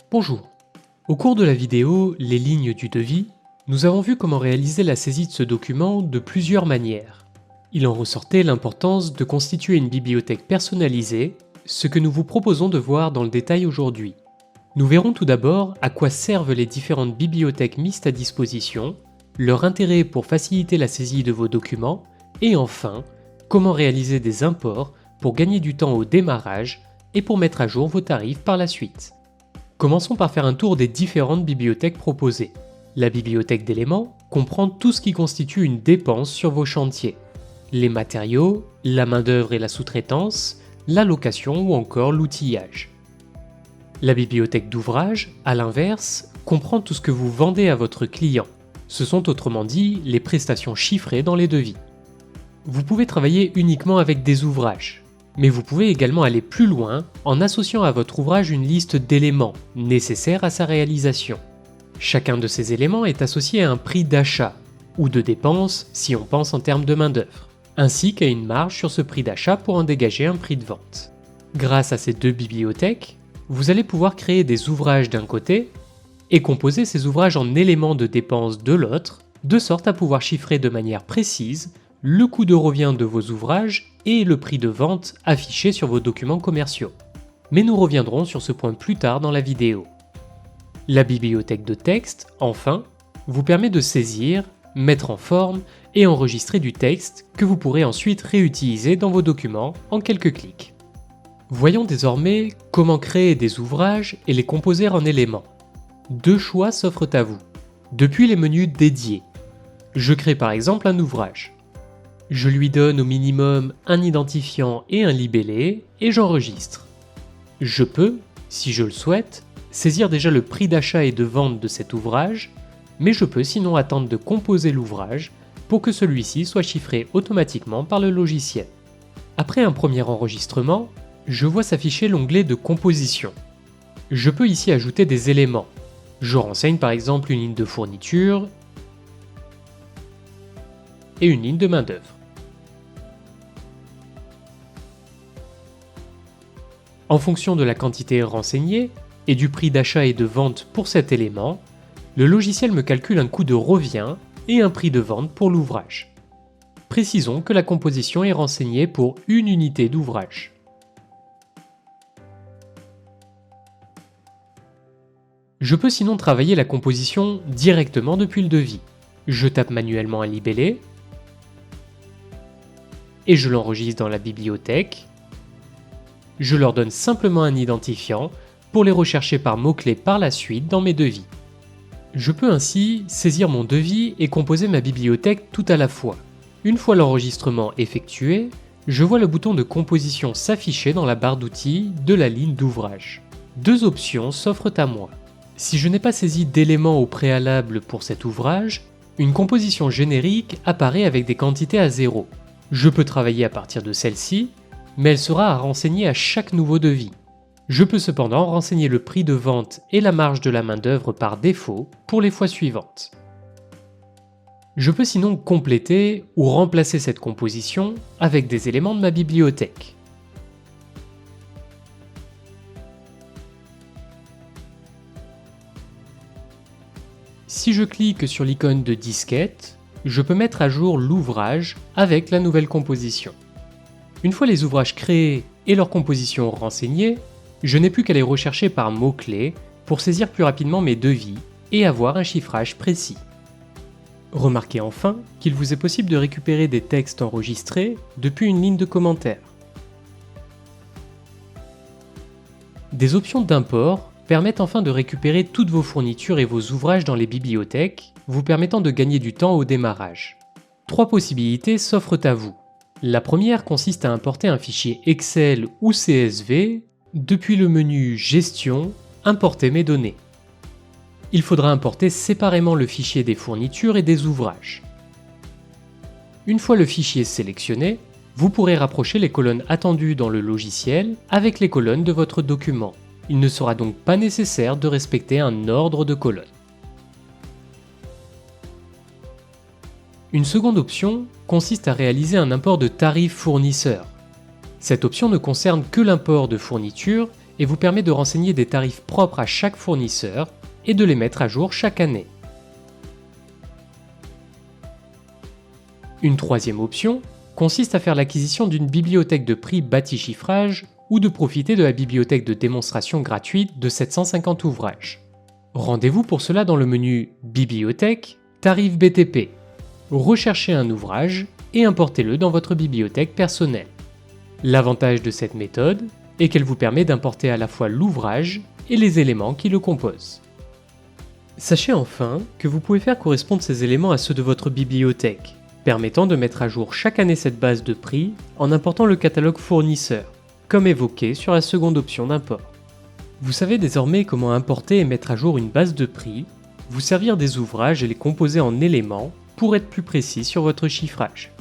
Bonjour. Au cours de la vidéo « Les lignes du devis », nous avons vu comment réaliser la saisie de ce document de plusieurs manières. Il en ressortait l'importance de constituer une bibliothèque personnalisée, ce que nous vous proposons de voir dans le détail aujourd'hui. Nous verrons tout d'abord à quoi servent les différentes bibliothèques mises à disposition, leur intérêt pour faciliter la saisie de vos documents, et enfin, comment réaliser des imports pour gagner du temps au démarrage et pour mettre à jour vos tarifs par la suite. Commençons par faire un tour des différentes bibliothèques proposées. La bibliothèque d'éléments comprend tout ce qui constitue une dépense sur vos chantiers. Les matériaux, la main-d'œuvre et la sous-traitance, la location ou encore l'outillage. La bibliothèque d'ouvrages, à l'inverse, comprend tout ce que vous vendez à votre client. Ce sont autrement dit les prestations chiffrées dans les devis. Vous pouvez travailler uniquement avec des ouvrages, mais vous pouvez également aller plus loin en associant à votre ouvrage une liste d'éléments nécessaires à sa réalisation. Chacun de ces éléments est associé à un prix d'achat, ou de dépense si on pense en termes de main-d'œuvre, ainsi qu'à une marge sur ce prix d'achat pour en dégager un prix de vente. Grâce à ces deux bibliothèques, vous allez pouvoir créer des ouvrages d'un côté et composer ces ouvrages en éléments de dépense de l'autre, de sorte à pouvoir chiffrer de manière précise le coût de revient de vos ouvrages et le prix de vente affiché sur vos documents commerciaux. Mais nous reviendrons sur ce point plus tard dans la vidéo. La bibliothèque de texte, enfin, vous permet de saisir, mettre en forme et enregistrer du texte que vous pourrez ensuite réutiliser dans vos documents en quelques clics. Voyons désormais comment créer des ouvrages et les composer en éléments. Deux choix s'offrent à vous. Depuis les menus dédiés, je crée par exemple un ouvrage. Je lui donne au minimum un identifiant et un libellé et j'enregistre. Je peux, si je le souhaite, saisir déjà le prix d'achat et de vente de cet ouvrage, mais je peux sinon attendre de composer l'ouvrage pour que celui-ci soit chiffré automatiquement par le logiciel. Après un premier enregistrement, je vois s'afficher l'onglet de composition. Je peux ici ajouter des éléments. Je renseigne par exemple une ligne de fourniture et une ligne de main-d'œuvre. En fonction de la quantité renseignée et du prix d'achat et de vente pour cet élément, le logiciel me calcule un coût de revient et un prix de vente pour l'ouvrage. Précisons que la composition est renseignée pour une unité d'ouvrage. Je peux sinon travailler la composition directement depuis le devis. Je tape manuellement un libellé et je l'enregistre dans la bibliothèque. Je leur donne simplement un identifiant pour les rechercher par mots-clés par la suite dans mes devis. Je peux ainsi saisir mon devis et composer ma bibliothèque tout à la fois. Une fois l'enregistrement effectué, je vois le bouton de composition s'afficher dans la barre d'outils de la ligne d'ouvrage. Deux options s'offrent à moi. Si je n'ai pas saisi d'éléments au préalable pour cet ouvrage, une composition générique apparaît avec des quantités à zéro. Je peux travailler à partir de celle-ci, mais elle sera à renseigner à chaque nouveau devis. Je peux cependant renseigner le prix de vente et la marge de la main-d'œuvre par défaut pour les fois suivantes. Je peux sinon compléter ou remplacer cette composition avec des éléments de ma bibliothèque. Si je clique sur l'icône de disquette, je peux mettre à jour l'ouvrage avec la nouvelle composition. Une fois les ouvrages créés et leur composition renseignée, je n'ai plus qu'à les rechercher par mots-clés pour saisir plus rapidement mes devis et avoir un chiffrage précis. Remarquez enfin qu'il vous est possible de récupérer des textes enregistrés depuis une ligne de commentaires. Des options d'import permettent enfin de récupérer toutes vos fournitures et vos ouvrages dans les bibliothèques, vous permettant de gagner du temps au démarrage. Trois possibilités s'offrent à vous. La première consiste à importer un fichier Excel ou CSV depuis le menu Gestion, Importer mes données. Il faudra importer séparément le fichier des fournitures et des ouvrages. Une fois le fichier sélectionné, vous pourrez rapprocher les colonnes attendues dans le logiciel avec les colonnes de votre document. Il ne sera donc pas nécessaire de respecter un ordre de colonnes. Une seconde option consiste à réaliser un import de tarifs fournisseurs. Cette option ne concerne que l'import de fournitures et vous permet de renseigner des tarifs propres à chaque fournisseur et de les mettre à jour chaque année. Une troisième option consiste à faire l'acquisition d'une bibliothèque de prix bâti-chiffrage ou de profiter de la bibliothèque de démonstration gratuite de 750 ouvrages. Rendez-vous pour cela dans le menu Bibliothèque, Tarif BTP. Recherchez un ouvrage et importez-le dans votre bibliothèque personnelle. L'avantage de cette méthode est qu'elle vous permet d'importer à la fois l'ouvrage et les éléments qui le composent. Sachez enfin que vous pouvez faire correspondre ces éléments à ceux de votre bibliothèque, permettant de mettre à jour chaque année cette base de prix en important le catalogue fournisseur, comme évoqué sur la seconde option d'import. Vous savez désormais comment importer et mettre à jour une base de prix, vous servir des ouvrages et les composer en éléments pour être plus précis sur votre chiffrage.